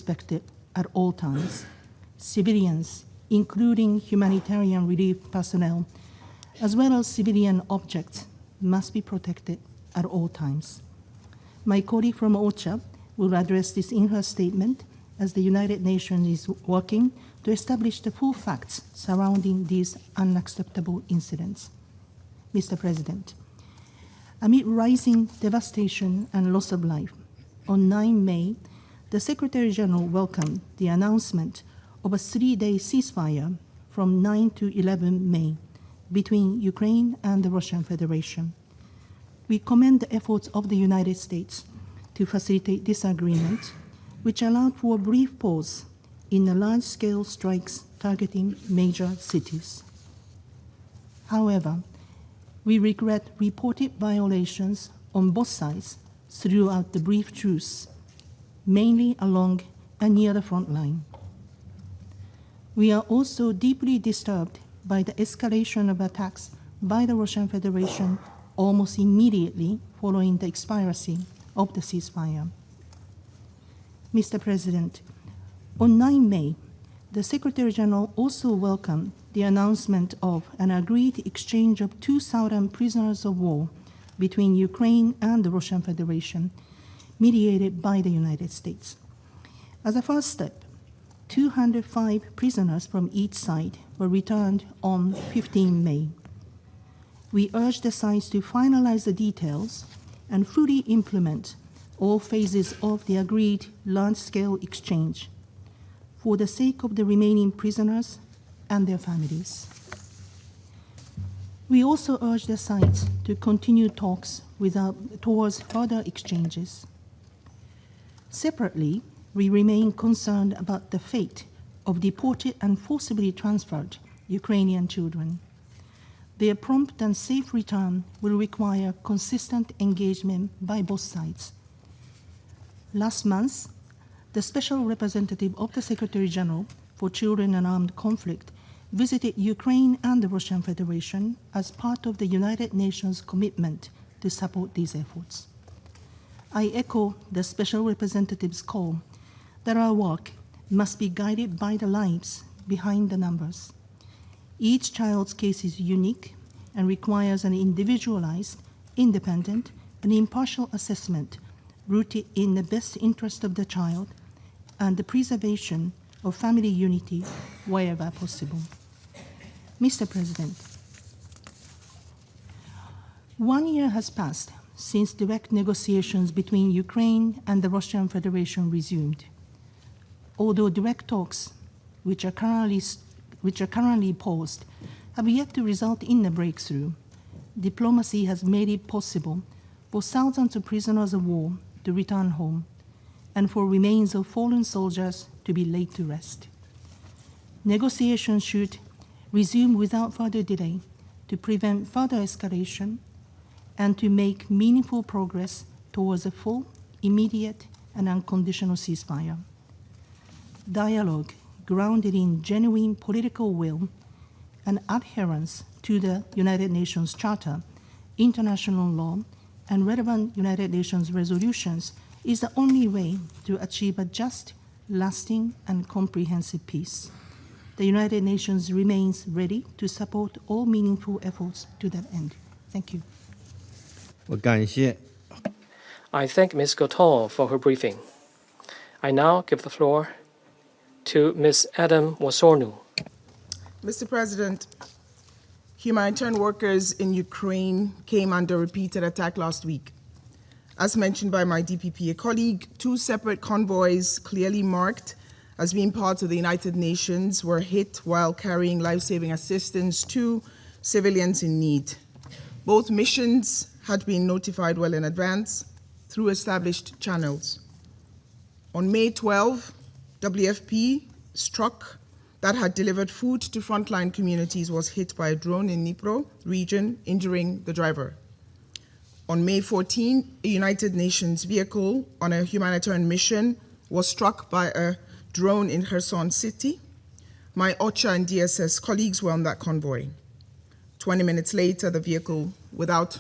respected at all times. Civilians, including humanitarian relief personnel, as well as civilian objects, must be protected at all times. My colleague from OCHA will address this in her statement, as the United Nations is working to establish the full facts surrounding these unacceptable incidents. Mr. President, amid rising devastation and loss of life, on 9 May, the Secretary General welcomed the announcement of a 3-day ceasefire from 9 to 11 May between Ukraine and the Russian Federation. We commend the efforts of the United States to facilitate this agreement, which allowed for a brief pause in the large-scale strikes targeting major cities. However, we regret reported violations on both sides throughout the brief truce, mainly along and near the front line. We are also deeply disturbed by the escalation of attacks by the Russian Federation almost immediately following the expiry of the ceasefire. Mr. President, on 9 May, the Secretary General also welcomed the announcement of an agreed exchange of 2,000 prisoners of war between Ukraine and the Russian Federation, mediated by the United States. As a first step, 205 prisoners from each side were returned on 15 May. We urge the sides to finalize the details and fully implement all phases of the agreed large-scale exchange for the sake of the remaining prisoners and their families. We also urge the sides to continue talks towards further exchanges. Separately, we remain concerned about the fate of deported and forcibly transferred Ukrainian children. Their prompt and safe return will require consistent engagement by both sides. Last month, the Special Representative of the Secretary General for Children and Armed Conflict visited Ukraine and the Russian Federation as part of the United Nations commitment to support these efforts. I echo the Special Representative's call that our work must be guided by the lives behind the numbers. Each child's case is unique and requires an individualized, independent, and impartial assessment rooted in the best interest of the child and the preservation of family unity wherever possible. Mr. President, 1 year has passed since direct negotiations between Ukraine and the Russian Federation resumed. Although direct talks, which are currently paused, have yet to result in a breakthrough, diplomacy has made it possible for thousands of prisoners of war to return home and for remains of fallen soldiers to be laid to rest. Negotiations should resume without further delay to prevent further escalation and to make meaningful progress towards a full, immediate, and unconditional ceasefire. Dialogue grounded in genuine political will and adherence to the United Nations Charter, international law, and relevant United Nations resolutions is the only way to achieve a just, lasting, and comprehensive peace. The United Nations remains ready to support all meaningful efforts to that end. Thank you. I thank Ms. Goton for her briefing. I now give the floor to Ms. Adam Wasornu. Mr. President, humanitarian workers in Ukraine came under repeated attack last week. As mentioned by my DPPA colleague, 2 separate convoys clearly marked as being part of the United Nations were hit while carrying life-saving assistance to civilians in need. Both missions had been notified well in advance through established channels. On May 12, WFP struck that had delivered food to frontline communities was hit by a drone in Dnipro region, injuring the driver. On May 14, a United Nations vehicle on a humanitarian mission was struck by a drone in Kherson city. My OCHA and DSS colleagues were on that convoy. 20 minutes later, the vehicle, without